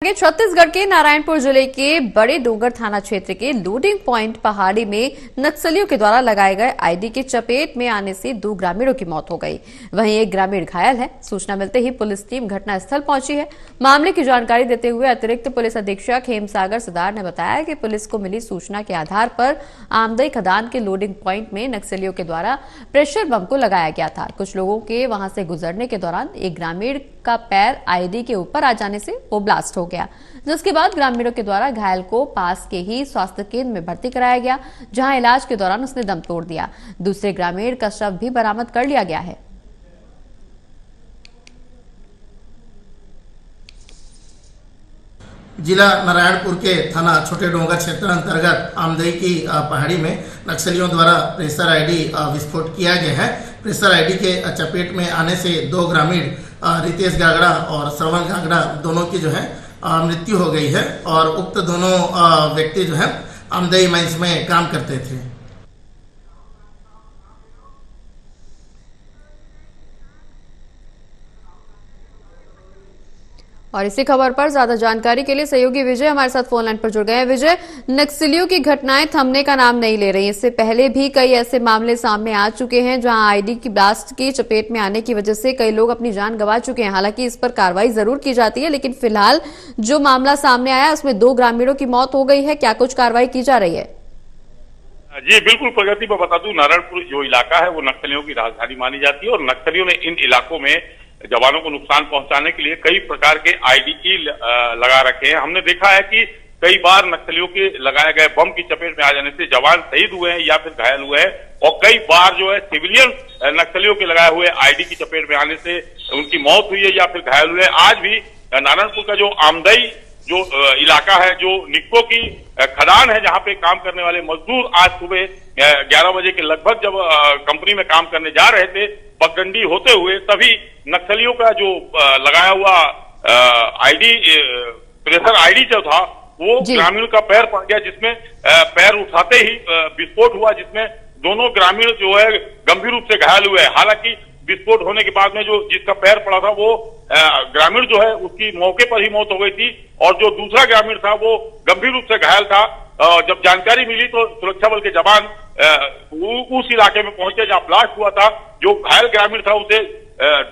आगे छत्तीसगढ़ के नारायणपुर जिले के बड़े डोंगर थाना क्षेत्र के लोडिंग पॉइंट पहाड़ी में नक्सलियों के द्वारा लगाए गए आईडी की चपेट में आने से 2 ग्रामीणों की मौत हो गई। वहीं एक ग्रामीण घायल है। सूचना मिलते ही पुलिस टीम घटनास्थल पहुंची है। मामले की जानकारी देते हुए अतिरिक्त पुलिस अधीक्षक हेमसागर सदार ने बताया कि पुलिस को मिली सूचना के आधार पर आमदई खदान के लोडिंग पॉइंट में नक्सलियों के द्वारा प्रेशर बम को लगाया गया था। कुछ लोगों के वहां से गुजरने के दौरान एक ग्रामीण का पैर आईडी के ऊपर आ जाने से वो ब्लास्ट हो गया, जिसके बाद ग्रामीणों के द्वारा घायल को पास के ही स्वास्थ्य केंद्र में भर्ती कराया गया, जहां इलाज के दौरान उसने दम तोड़ दिया। दूसरे ग्रामीण का शव भी बरामद कर लिया गया है। जिला नारायणपुर के थाना छोटे डोंगर क्षेत्र अंतर्गत आमदई की पहाड़ी में नक्सलियों द्वारा प्रेशर आईडी विस्फोट किया गया है। प्रेशर आईडी के चपेट में आने से 2 ग्रामीण रितेश गागड़ा और श्रवण गागड़ा दोनों की जो है मृत्यु हो गई है और उक्त दोनों व्यक्ति जो है आमदई माइंस में काम करते थे। और इसी खबर पर ज्यादा जानकारी के लिए सहयोगी विजय हमारे साथ फोन लाइन पर जुड़ गए हैं। विजय, नक्सलियों की घटनाएं थमने का नाम नहीं ले रही। इससे पहले भी कई ऐसे मामले सामने आ चुके हैं जहां आईडी की ब्लास्ट की चपेट में आने की वजह से कई लोग अपनी जान गंवा चुके हैं। हालांकि इस पर कार्रवाई जरूर की जाती है, लेकिन फिलहाल जो मामला सामने आया उसमें 2 ग्रामीणों की मौत हो गई है। क्या कुछ कार्रवाई की जा रही है? जी बिल्कुल प्रगति, मैं बता दूं, नारायणपुर जो इलाका है वो नक्सलियों की राजधानी मानी जाती है और नक्सलियों ने इन इलाकों में जवानों को नुकसान पहुंचाने के लिए कई प्रकार के आईडी लगा रखे हैं। हमने देखा है कि कई बार नक्सलियों के लगाए गए बम की चपेट में आ जाने से जवान शहीद हुए हैं या फिर घायल हुए हैं और कई बार जो है सिविलियन नक्सलियों के लगाए हुए आईडी की चपेट में आने से उनकी मौत हुई है या फिर घायल हुए हैं। आज भी नारायणपुर का जो आमदई जो इलाका है, जो निक्को की खदान है, जहां पे काम करने वाले मजदूर आज सुबह 11 बजे के लगभग जब कंपनी में काम करने जा रहे थे, पगडंडी होते हुए तभी नक्सलियों का जो लगाया हुआ आईडी प्रेशर आईडी जो था वो ग्रामीण का पैर पड़ गया, जिसमें पैर उठाते ही विस्फोट हुआ, जिसमें दोनों ग्रामीण जो है गंभीर रूप से घायल हुए। हालांकि विस्फोट होने के बाद में जो जिसका पैर पड़ा था वो ग्रामीण जो है उसकी मौके पर ही मौत हो गई थी और जो दूसरा ग्रामीण था वो गंभीर रूप से घायल था। जब जानकारी मिली तो सुरक्षा बल के जवान उस इलाके में पहुंचे जहां ब्लास्ट हुआ था। जो घायल ग्रामीण था उसे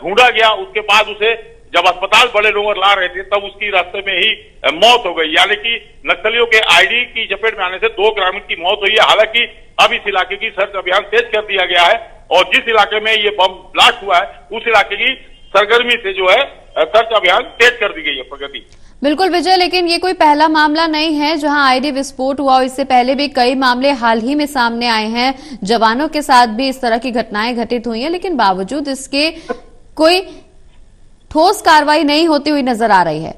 ढूंढा गया, उसके बाद उसे जब अस्पताल बड़े डोंगर ला रहे थे तब उसकी रास्ते में ही मौत हो गई। यानी कि नक्सलियों के आईडी की चपेट में आने से 2 ग्रामीण की मौत हुई है। हालांकि अब इस इलाके की सर्च अभियान तेज कर दिया गया है और जिस इलाके में ये बम ब्लास्ट हुआ है उस इलाके की सरगर्मी से जो है सर्च अभियान तेज कर दी गई है। प्रगति बिल्कुल विजय, लेकिन ये कोई पहला मामला नहीं है जहां आईडी विस्फोट हुआ। इससे पहले भी कई मामले हाल ही में सामने आए हैं। जवानों के साथ भी इस तरह की घटनाएं घटित हुई हैं, लेकिन बावजूद इसके कोई ठोस कार्रवाई नहीं होती हुई नजर आ रही है।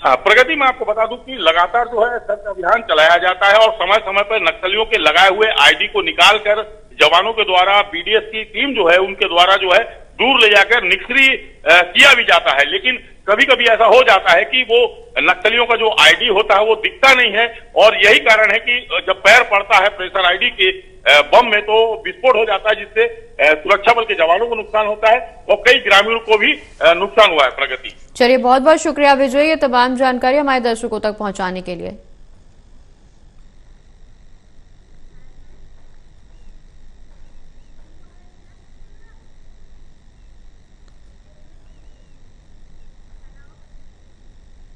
प्रगति, मैं आपको बता दूं कि लगातार जो है सर्च अभियान चलाया जाता है और समय समय पर नक्सलियों के लगाए हुए आईडी को निकाल कर जवानों के द्वारा बीडीएस की टीम जो है उनके द्वारा जो है दूर ले जाकर निष्क्रिय किया भी जाता है। लेकिन कभी कभी ऐसा हो जाता है कि वो नक्सलियों का जो आईडी होता है वो दिखता नहीं है और यही कारण है कि जब पैर पड़ता है प्रेशर आईडी के बम में तो विस्फोट हो जाता है, जिससे सुरक्षा बल के जवानों को नुकसान होता है और कई ग्रामीणों को भी नुकसान हुआ है। प्रगति, चलिए बहुत बहुत शुक्रिया विजय, ये तमाम जानकारी हमारे दर्शकों तक पहुंचाने के लिए।